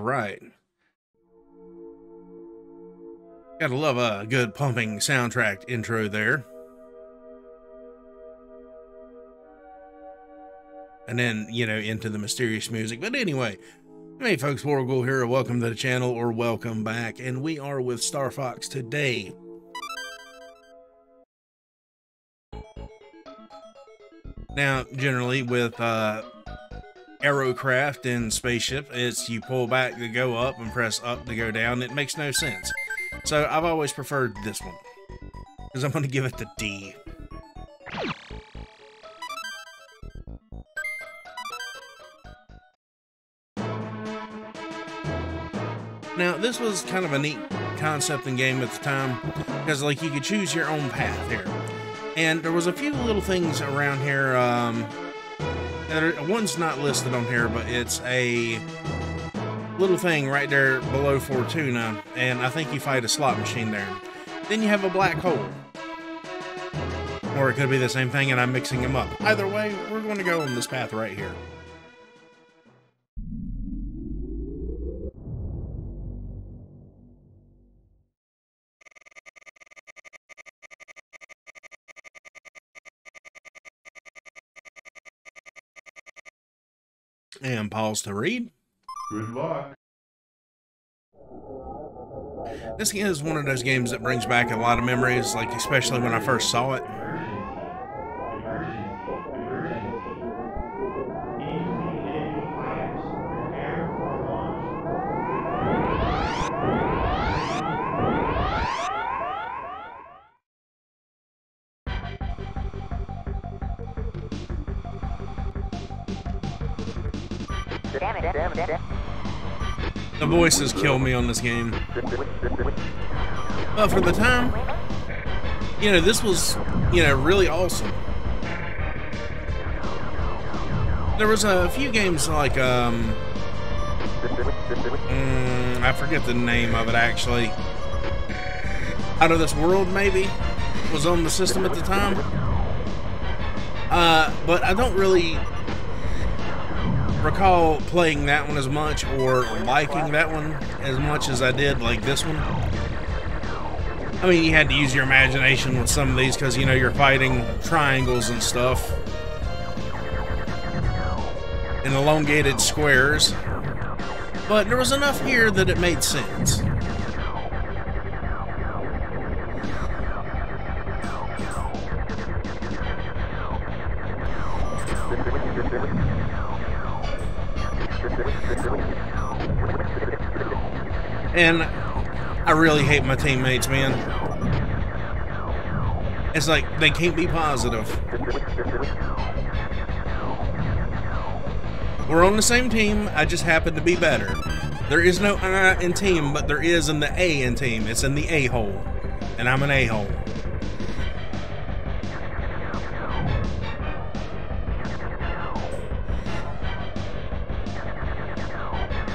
right. Gotta love a good pumping soundtrack intro there. And then, you know, into the mysterious music. But anyway, hey folks, Wargle here. Welcome to the channel, or welcome back. And we are with Star Fox today. Now, generally with Aerocraft and Spaceship, it's you pull back to go up and press up to go down. It makes no sense. So I've always preferred this one, because I'm going to give it the D. Now, this was kind of a neat concept and game at the time, because like you could choose your own path here. And there was a few little things around here, one's not listed on here, but it's a little thing right there below Fortuna, and I think you fight a slot machine there. Then you have a black hole. Or it could be the same thing and I'm mixing them up. Either way, we're going to go on this path right here. And pause to read. Good luck. This is one of those games that brings back a lot of memories, like especially when I first saw it. The voices kill me on this game. But for the time, you know, this was, you know, really awesome. There was a few games like, I forget the name of it actually. Out of This World, maybe, was on the system at the time. But I don't really recall playing that one as much or liking that one as much as I did like this one. I mean, you had to use your imagination with some of these because, you know, you're fighting triangles and stuff and elongated squares, but there was enough here that it made sense. And I really hate my teammates, man. It's like they can't be positive. We're on the same team, I just happen to be better. There is no I in team, but there is in the A in team. It's in the A-hole. And I'm an A-hole.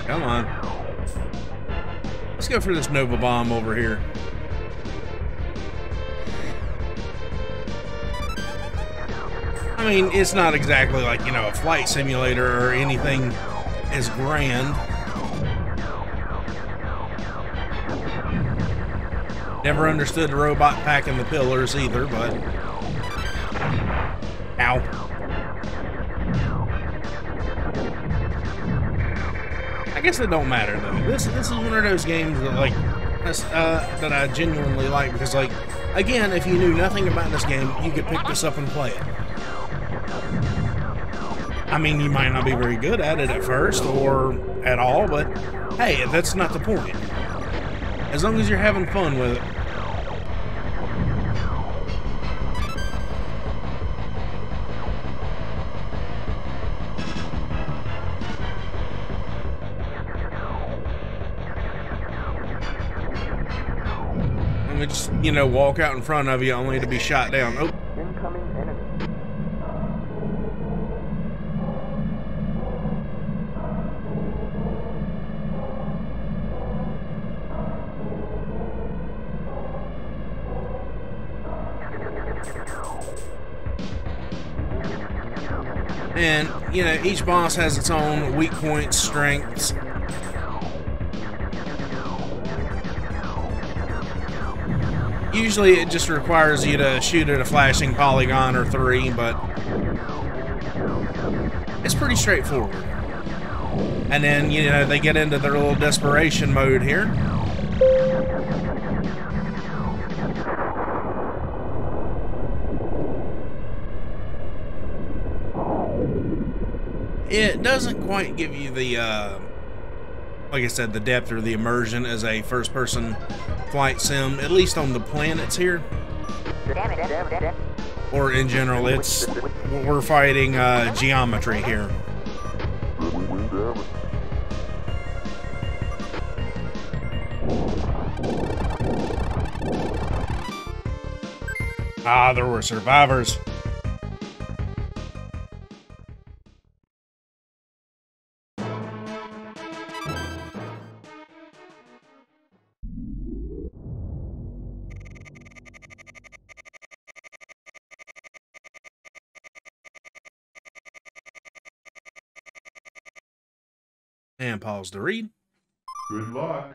Come on. Let's go for this Nova Bomb over here. I mean, it's not exactly like, you know, a flight simulator or anything as grand. Never understood the robot packing the pillars either, but... Ow. I guess it don't matter though. This is one of those games that like that I genuinely like because, like, again, if you knew nothing about this game, you could pick this up and play it. I mean, you might not be very good at it at first or at all, but hey, that's not the point. As long as you're having fun with it. Just, you know, walk out in front of you only to be shot down. Oh. Incoming enemy. And, you know, each boss has its own weak points, strengths, Usually it just requires you to shoot at a flashing polygon or 3, but it's pretty straightforward. And then, you know, they get into their little desperation mode here. It doesn't quite give you the, like I said, the depth or the immersion as a first-person flight sim, at least on the planets here. Or in general, we're fighting geometry here. Ah, there were survivors. And pause to read. Good luck.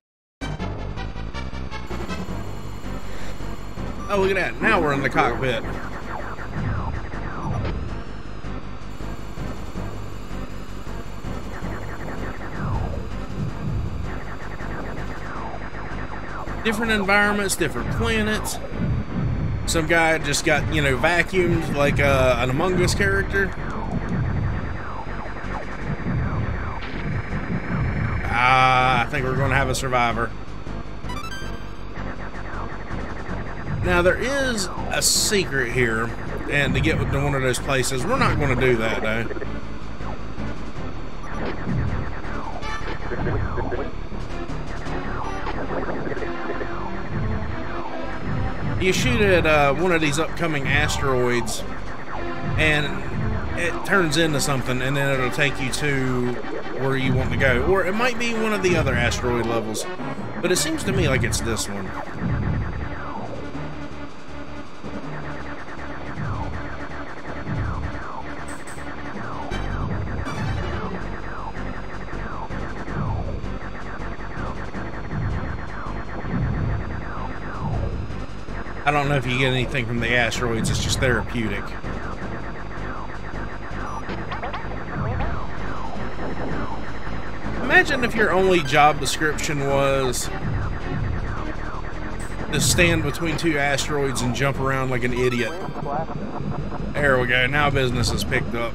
Oh, look at that. Now we're in the cockpit. Different environments, different planets. Some guy just got, you know, vacuumed like an Among Us character. I think we're going to have a survivor. Now, there is a secret here, and to get to one of those places, we're not going to do that, though. You shoot at one of these upcoming asteroids, and it turns into something, and then it'll take you to where you want to go. Or it might be one of the other asteroid levels, but it seems to me like it's this one. I don't know if you get anything from the asteroids, it's just therapeutic. Imagine if your only job description was to stand between 2 asteroids and jump around like an idiot. There we go, now business is picked up.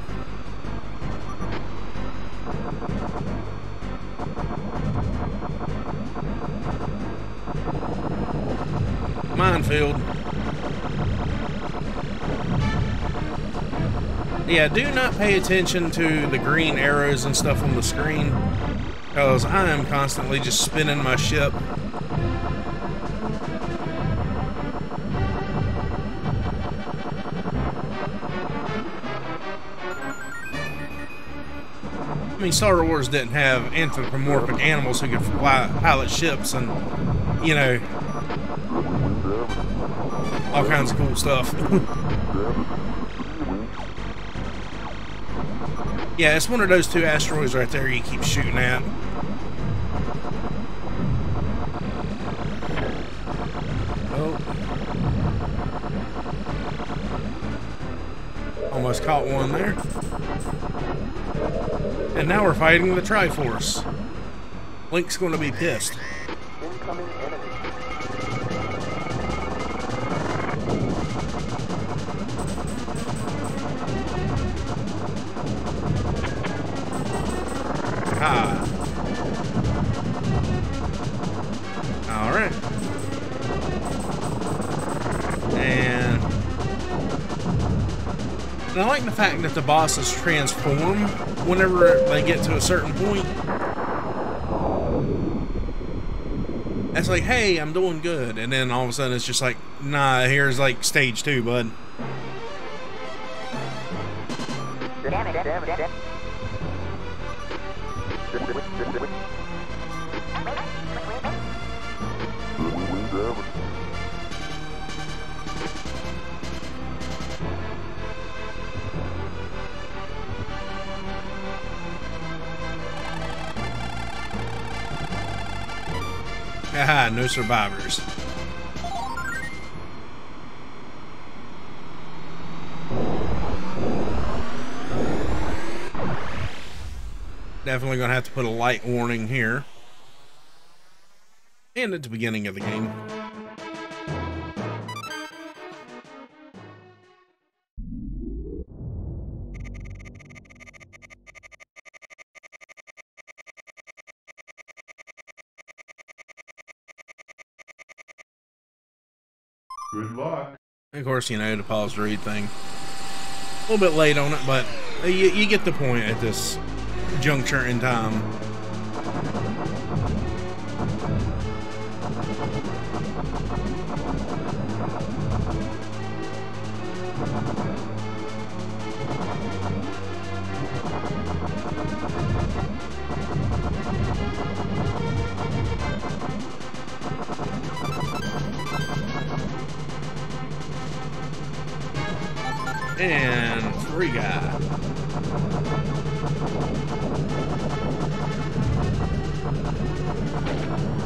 Minefield. Yeah, do not pay attention to the green arrows and stuff on the screen, because I am constantly just spinning my ship. I mean, Star Wars didn't have anthropomorphic animals who could pilot ships and, you know, all kinds of cool stuff. Yeah, it's one of those 2 asteroids right there you keep shooting at. Oh. Almost caught one there. And now we're fighting the Triforce. Link's going to be pissed. Incoming enemy. Ah. Alright. And I like the fact that the bosses transform whenever they get to a certain point. It's like, hey, I'm doing good. And then all of a sudden it's just like, nah, here's like stage 2, bud. Haha, no survivors. Definitely gonna have to put a light warning here. And at the beginning of the game. Good luck. Of course, you know, the pause to read thing. A little bit late on it, but you get the point at this juncture in time. And free guy.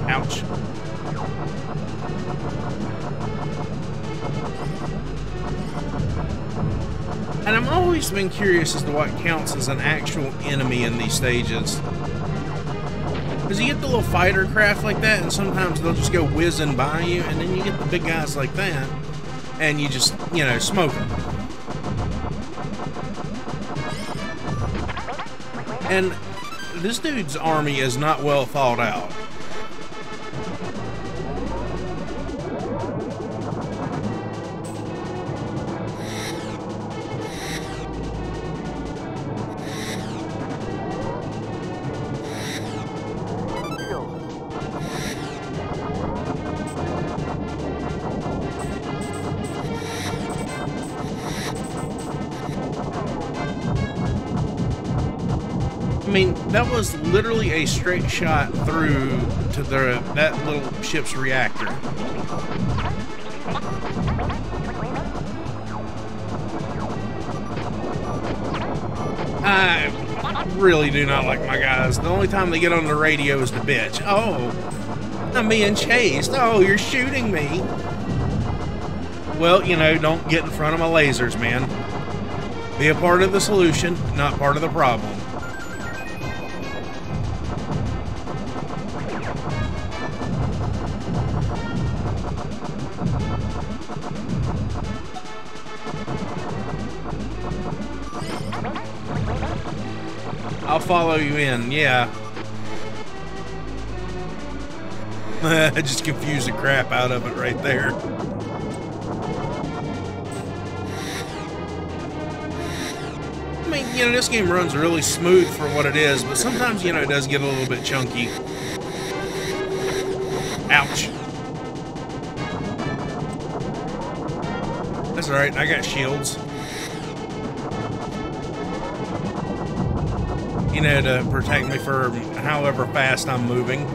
Ouch. And I've always been curious as to what counts as an actual enemy in these stages. Because you get the little fighter craft like that, and sometimes they'll just go whizzing by you, and then you get the big guys like that, and you just, you know, smoke them. And this dude's army is not well thought out. I mean, that was literally a straight shot through to that little ship's reactor. I really do not like my guys. The only time they get on the radio is to bitch. Oh, I'm being chased. Oh, you're shooting me. Well, you know, don't get in front of my lasers, man. Be a part of the solution, not part of the problem. I'll follow you in, yeah. I just confused the crap out of it right there. I mean, you know, this game runs really smooth for what it is, but sometimes, you know, it does get a little bit chunky. Ouch. That's alright, I got shields. You know, to protect me for however fast I'm moving.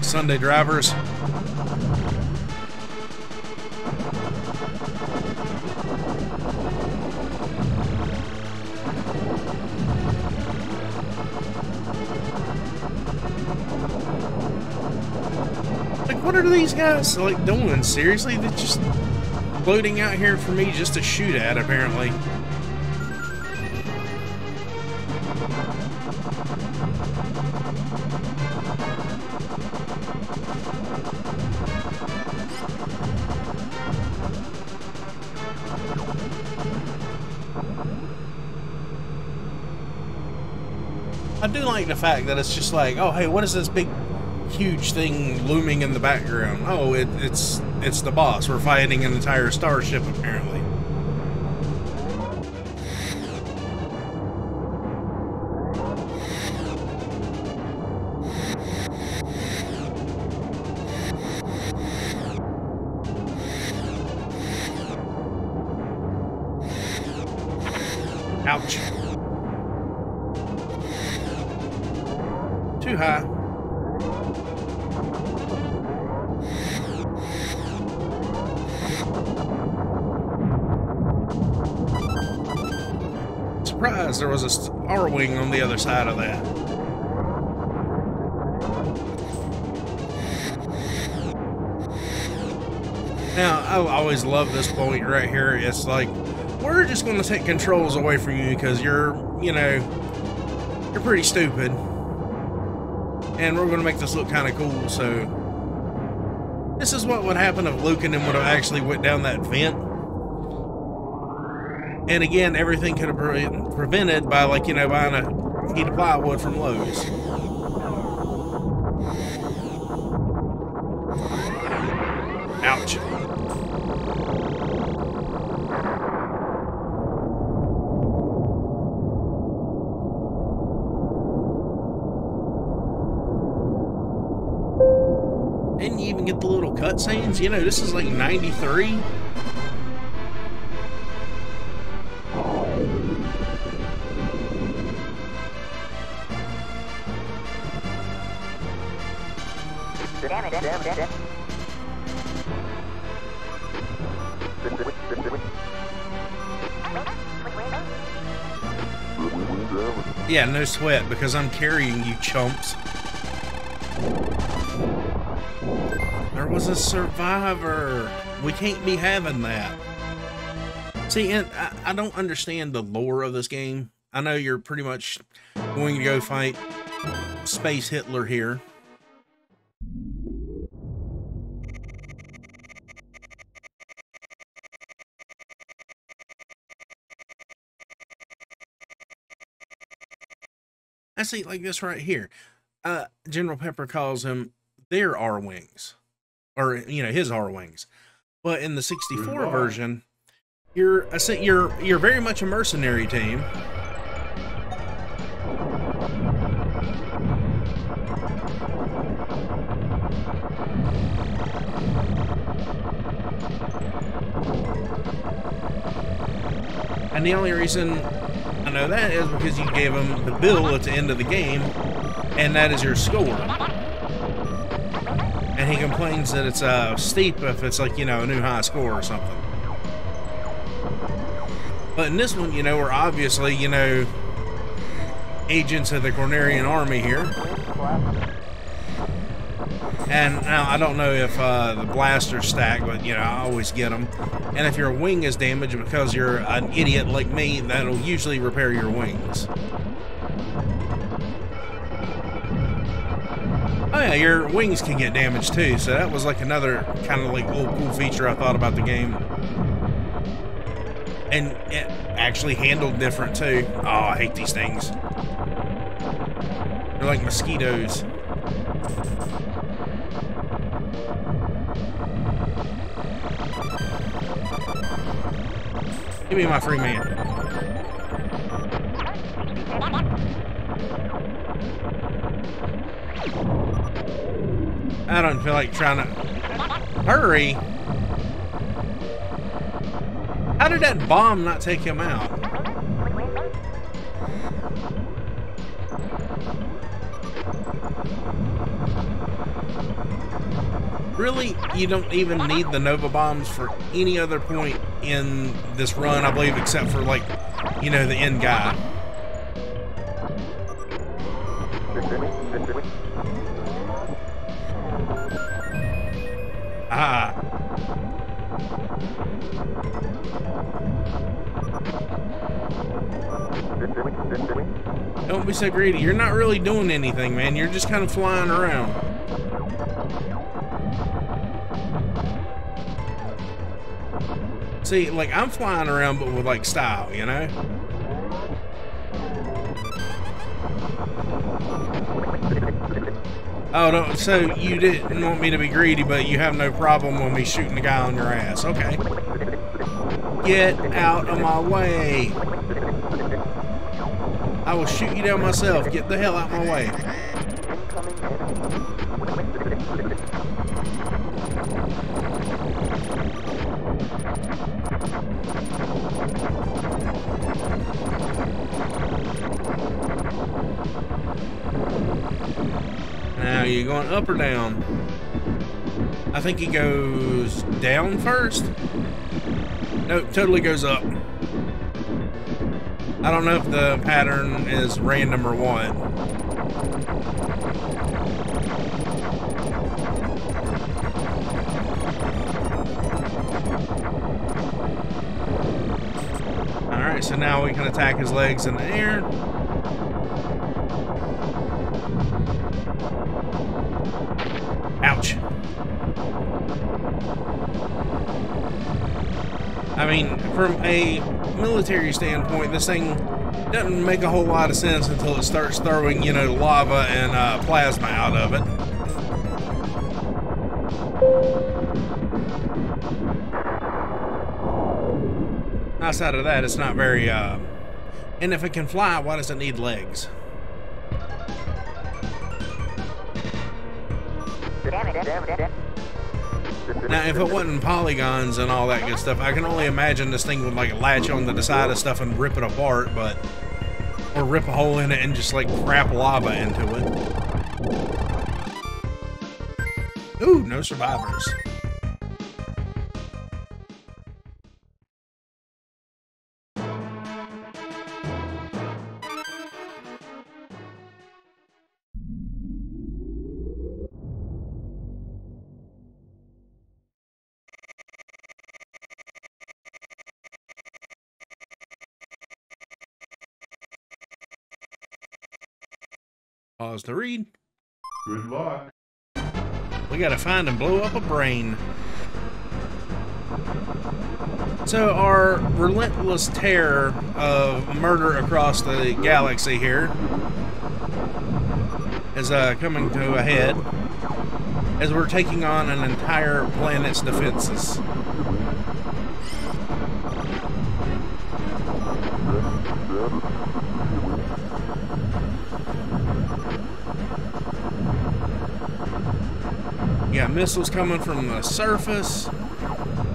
Sunday drivers. What are these guys like doing? Seriously? They're just floating out here for me just to shoot at, apparently. I do like the fact that it's just like, oh, hey, what is this big huge thing looming in the background? Oh, it's the boss. We're fighting an entire starship, apparently. Ouch. Too high. surprised there was a R-Wing on the other side of that. Now, I always love this point right here. It's like, we're just going to take controls away from you because you're, you know, you're pretty stupid. And we're going to make this look kind of cool, so... This is what would happen if Luke and them would have actually went down that vent. And again, everything could have been prevented by, like, you know, buying a sheet of plywood from Lowe's. Ouch. And you even get the little cutscenes. You know, this is like 93. Yeah, no sweat, because I'm carrying you, chumps. There was a survivor. We can't be having that. See, and I don't understand the lore of this game. I know you're pretty much going to go fight Space Hitler here. I see, like this right here. General Pepper calls him their R-Wings. Or, you know, his R-Wings. But in the 64 version, you're very much a mercenary team. And the only reason I know that is because you gave him the bill at the end of the game, and that is your score. And he complains that it's steep if it's like, you know, a new high score or something. But in this one, you know, we're obviously, you know, agents of the Cornerian army here. And now, I don't know if the blasters stack, but, you know, I always get them. And if your wing is damaged because you're an idiot like me, that'll usually repair your wings. Oh yeah, your wings can get damaged too, so that was like another kind of like old cool feature I thought about the game. And it actually handled different too. Oh, I hate these things. They're like mosquitoes. Give me my free man. I don't feel like trying to... Hurry! How did that bomb not take him out? Really, you don't even need the Nova bombs for any other point in this run, I believe, except for, like, you know, the end guy. Ah. Don't be so greedy. You're not really doing anything, man. You're just kind of flying around. See, like, I'm flying around, but with, like, style, you know? Oh, no, so you didn't want me to be greedy, but you have no problem with me shooting the guy on your ass. Okay. Get out of my way. I will shoot you down myself. Get the hell out of my way. Now, you going up or down? I think he goes down first. Nope, totally goes up. I don't know if the pattern is random or what. Alright, so now we can attack his legs in the air. Ouch. I mean, from a military standpoint, this thing doesn't make a whole lot of sense until it starts throwing, you know, lava and plasma out of it. Outside of that, it's not very, and if it can fly, why does it need legs? Now, if it wasn't polygons and all that good stuff, I can only imagine this thing would, like, latch onto the side of stuff and rip it apart, but... Or rip a hole in it and just, like, crap lava into it. Ooh, no survivors. Pause to read. Good luck. We gotta find and blow up a brain. So our relentless terror of murder across the galaxy here is coming to a head as we're taking on an entire planet's defenses. You got missiles coming from the surface.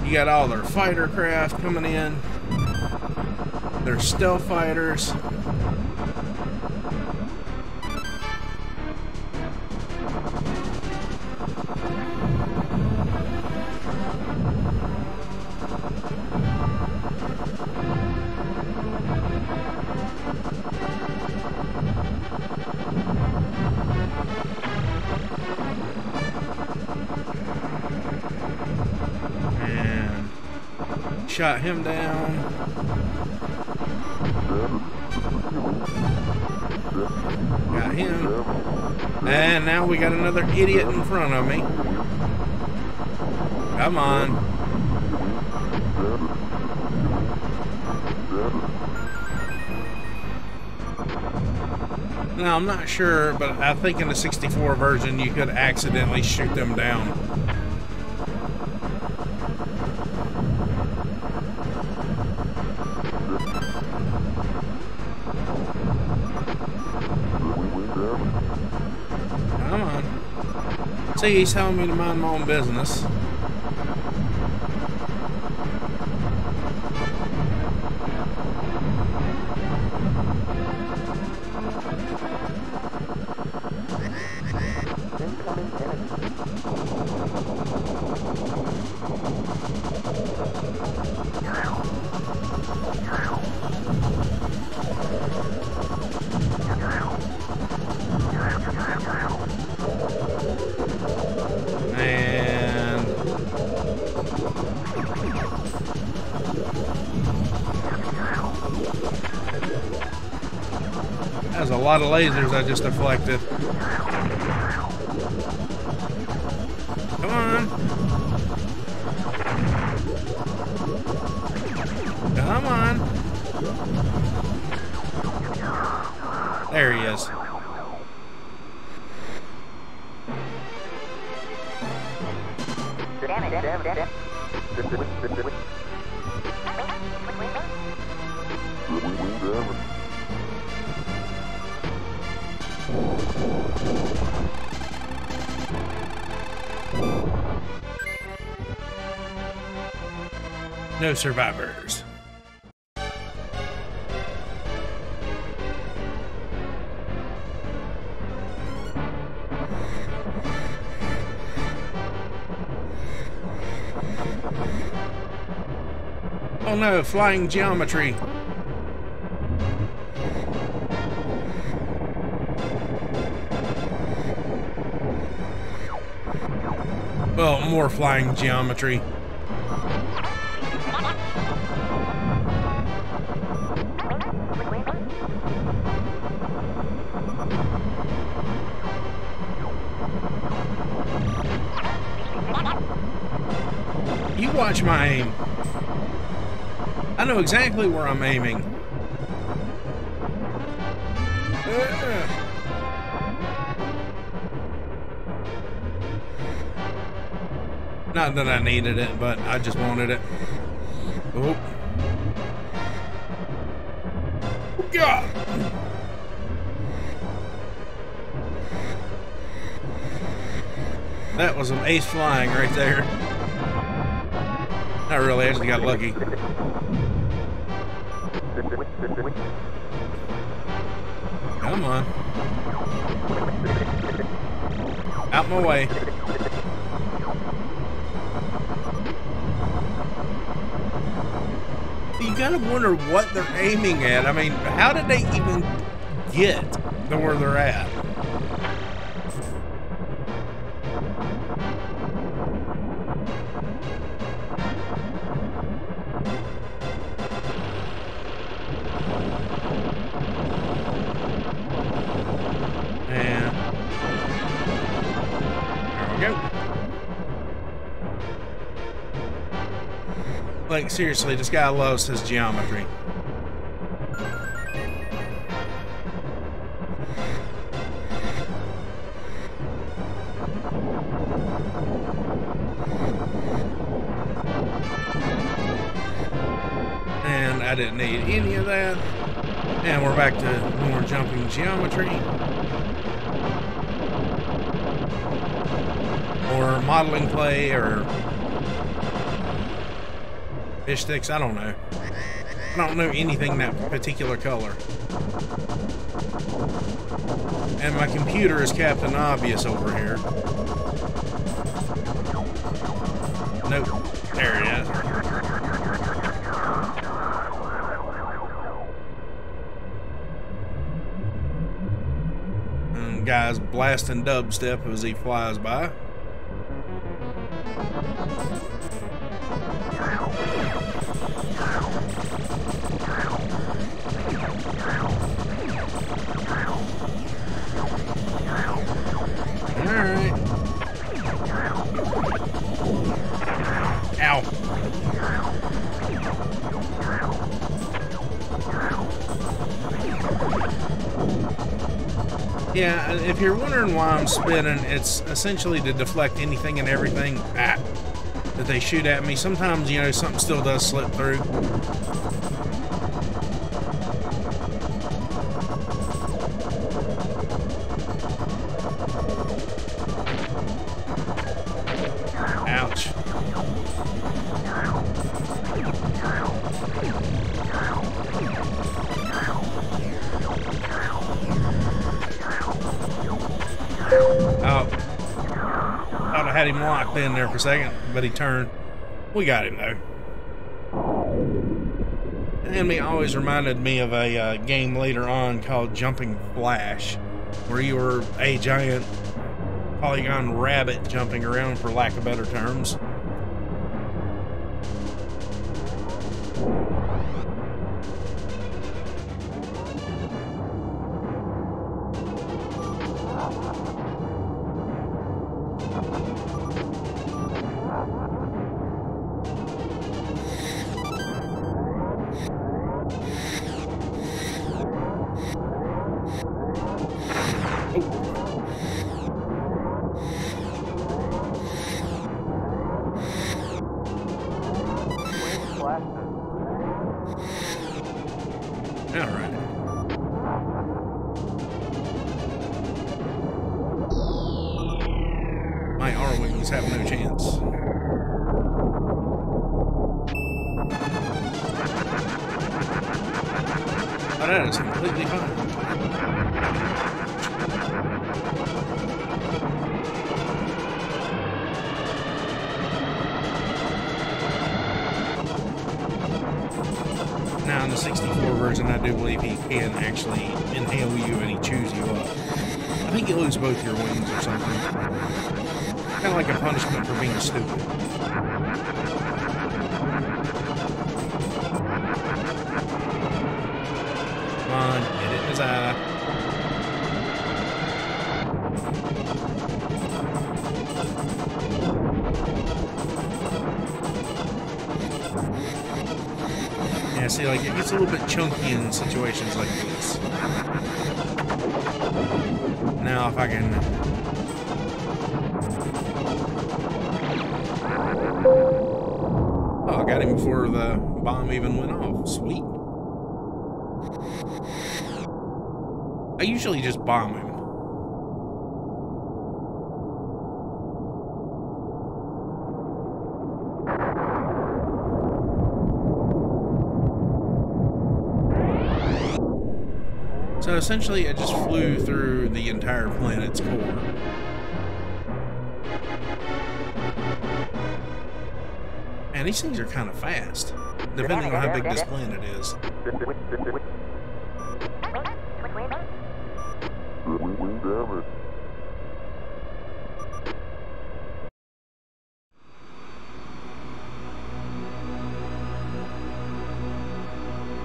You got all their fighter craft coming in. Their stealth fighters. Shot him down. Got him. And now we got another idiot in front of me. Come on. Now, I'm not sure, but I think in the 64 version you could accidentally shoot them down. See, he's telling me to mind my own business. That's a lot of lasers I just deflected. Come on. Come on. There he is. No survivors. Oh no, flying geometry. Well, more flying geometry. You watch my aim. I know exactly where I'm aiming. Not that I needed it, but I just wanted it. Oh. God. That was some ace flying right there. Not really, I just got lucky. Come on. Out my way. You gotta wonder what they're aiming at. I mean, how did they even get to where they're at? Like, seriously, this guy loves his geometry. And I didn't need any of that. And we're back to more jumping geometry. Or modeling clay, or fish sticks, I don't know. I don't know anything that particular color. And my computer is Captain Obvious over here. Nope. There it is. And guy's blasting dubstep as he flies by. Yeah, if you're wondering why I'm spinning, it's essentially to deflect anything and everything that they shoot at me. Sometimes, you know, something still does slip through. Ouch. Oh, thought I had him locked in there for a second, but he turned. We got him though. The enemy always reminded me of a game later on called Jumping Flash, where you were a giant polygon rabbit jumping around, for lack of better terms. Alright. My R-Wings have no chance. Oh, that is completely fine. Now, in the 64 version, I do believe he can actually inhale you and he chews you up. I think you lose both your wings or something. Kind of like a punishment for being stupid. Come on, get it in his eye. Yeah, see, like, it gets a little bit chunky in situations like this. Now, if I can... Oh, I got him before the bomb even went off. Sweet. I usually just bomb him. So essentially, it just flew through the entire planet's core. And these things are kind of fast, depending on how big this planet is.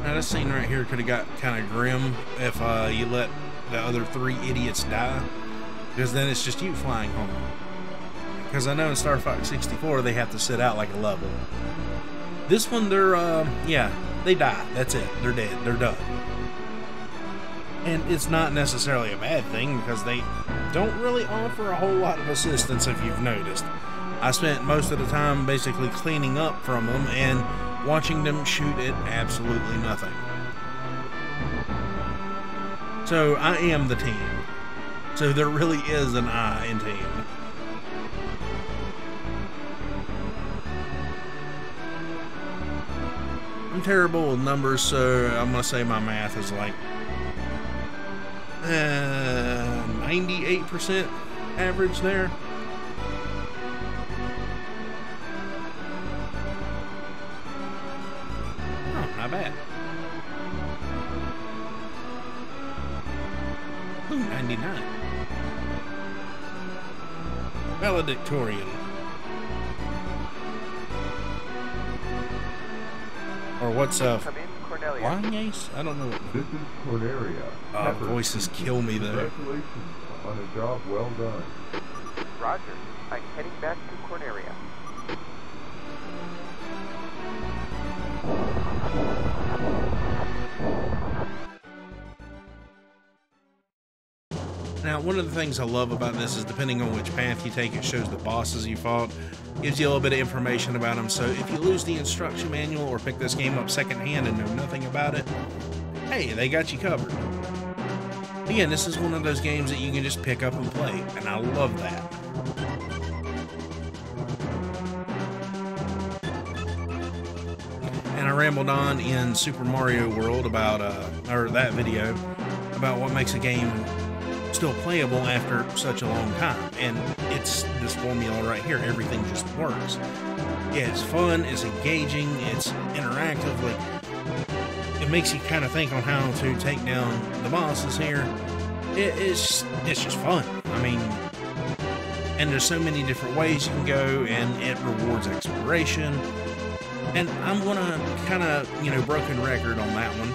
Now this scene right here could have got kind of grim if you let the other 3 idiots die, because then it's just you flying home. Because I know in Star Fox 64 they have to sit out like a level. This one, they're yeah, they die. That's it. They're dead. They're done. And it's not necessarily a bad thing, because they don't really offer a whole lot of assistance, if you've noticed. I spent most of the time basically cleaning up from them and watching them shoot at absolutely nothing. So I am the team. So there really is an I in team. I'm terrible with numbers, so I'm going to say my math is like 98% average there. Oh, not bad. Ooh, 99. Valedictorian. Or what's Guanys? I don't know. This is Corneria. Voices kill me though. Congratulations on a job well done. Roger. I'm heading back to Corneria. Now, one of the things I love about this is depending on which path you take, it shows the bosses you fought, gives you a little bit of information about them. So if you lose the instruction manual or pick this game up secondhand and know nothing about it, hey, they got you covered. Again, this is one of those games that you can just pick up and play, and I love that. And I rambled on in Super Mario World about, or that video, about what makes a game still playable after such a long time, and it's this formula right here. Everything just works. Yeah, it's fun, it's engaging, it's interactive. Like, it makes you kind of think on how to take down the bosses here. It's just fun. I mean, and there's so many different ways you can go, and it rewards exploration. And I'm gonna kind of, you know, broken record on that one.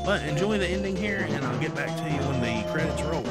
But enjoy the ending here, and I'll get back to you when the credits roll.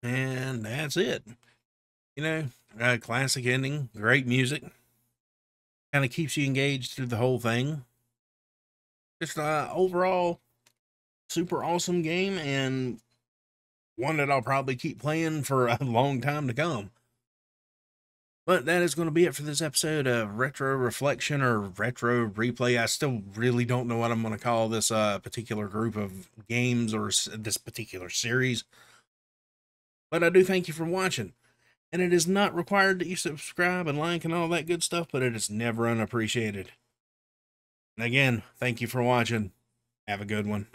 And that's it. You know, classic ending, great music, kind of keeps you engaged through the whole thing. Just overall, super awesome game, and one that I'll probably keep playing for a long time to come. But that is going to be it for this episode of Retro Reflection or Retro Replay. I still really don't know what I'm going to call this particular group of games or this particular series. But I do thank you for watching. And it is not required that you subscribe and like and all that good stuff, but it is never unappreciated. And again, thank you for watching. Have a good one.